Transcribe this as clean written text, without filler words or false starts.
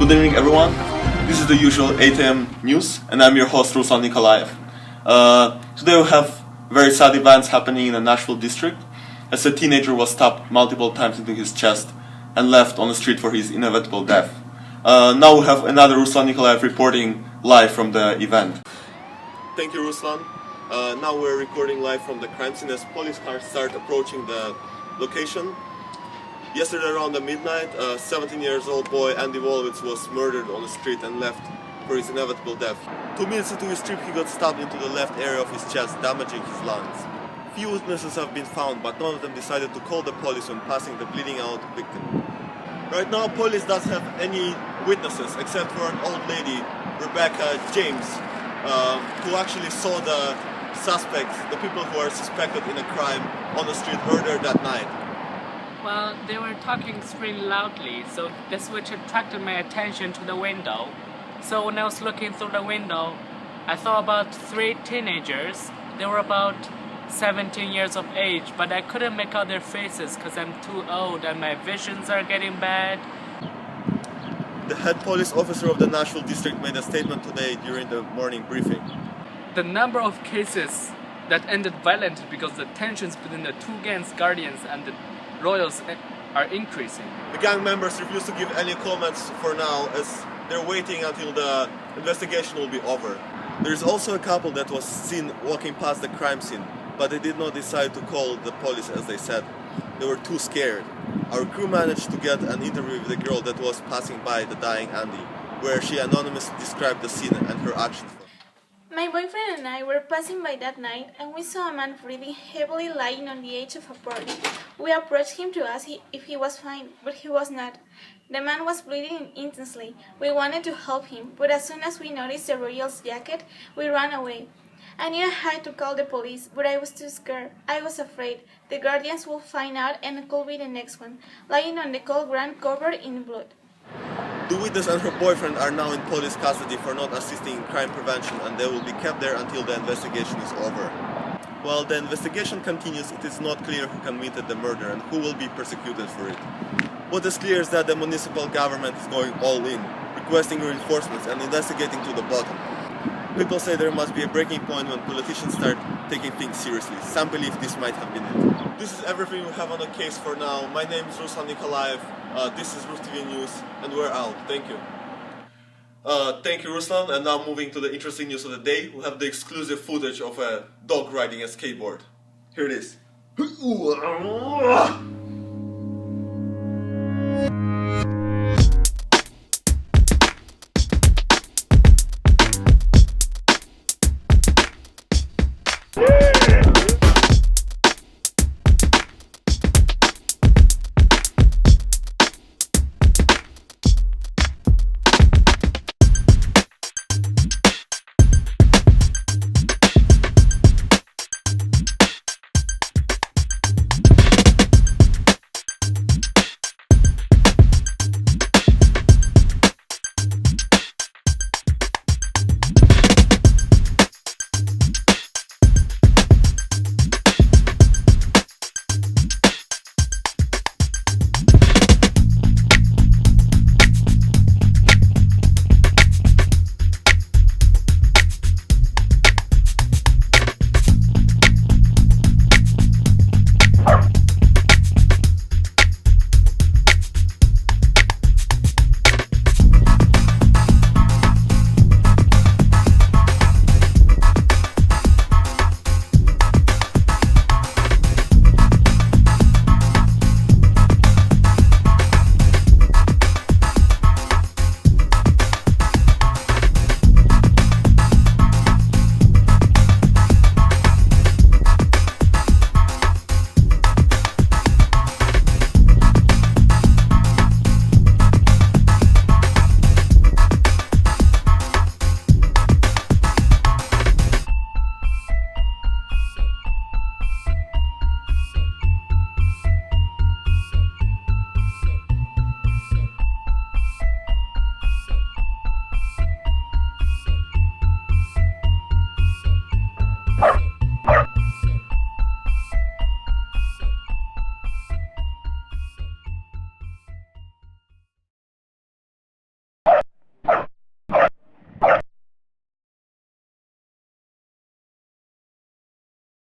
Good evening, everyone. This is the usual 8 a.m. news, and I'm your host, RusTVNews. Today we have very sad events happening in the Nashville district, as a teenager was stabbed multiple times into his chest and left on the street for his inevitable death. Now we have another RusTVNews reporting live from the event. Thank you, Ruslan. Now we're recording live from the crime scene as police cars start approaching the location. Yesterday around the midnight, a 17-year-old boy, Andy Wolowitz, was murdered on the street and left for his inevitable death. 2 minutes into his trip, he got stabbed into the left area of his chest, damaging his lungs. Few witnesses have been found, but none of them decided to call the police when passing the bleeding out victim. Right now, police doesn't have any witnesses except for an old lady, Rebecca James, who actually saw the suspects, the people who are suspected in a crime, on the street earlier that night. Well, they were talking really loudly, so that's which attracted my attention to the window. So when I was looking through the window, I saw about 3 teenagers. They were about 17 years of age, but I couldn't make out their faces because I'm too old and my visions are getting bad. The head police officer of the Nashville district made a statement today during the morning briefing. The number of cases that ended violently because the tensions between the two gangs, Guardians and the Royals, are increasing. The gang members refuse to give any comments for now, as they're waiting until the investigation will be over. There is also a couple that was seen walking past the crime scene, but they did not decide to call the police, as they said. They were too scared. Our crew managed to get an interview with the girl that was passing by the dying Andy, where she anonymously described the scene and her actions. My boyfriend and I were passing by that night, and we saw a man breathing heavily lying on the edge of a party. We approached him to ask if he was fine, but he was not. The man was bleeding intensely. We wanted to help him, but as soon as we noticed the Royals jacket, we ran away. I knew I had to call the police, but I was too scared. I was afraid. The Guardians would find out and it could be the next one, lying on the cold ground covered in blood. The witness and her boyfriend are now in police custody for not assisting in crime prevention, and they will be kept there until the investigation is over. While the investigation continues, it is not clear who committed the murder and who will be persecuted for it. What is clear is that the municipal government is going all in, requesting reinforcements and investigating to the bottom. People say there must be a breaking point when politicians start taking things seriously. Some believe this might have been it. This is everything we have on the case for now. My name is RusTVNews. This is RusTVNews, and we're out. Thank you. Thank you, Ruslan. And now moving to the interesting news of the day, we have the exclusive footage of a dog riding a skateboard. Here it is.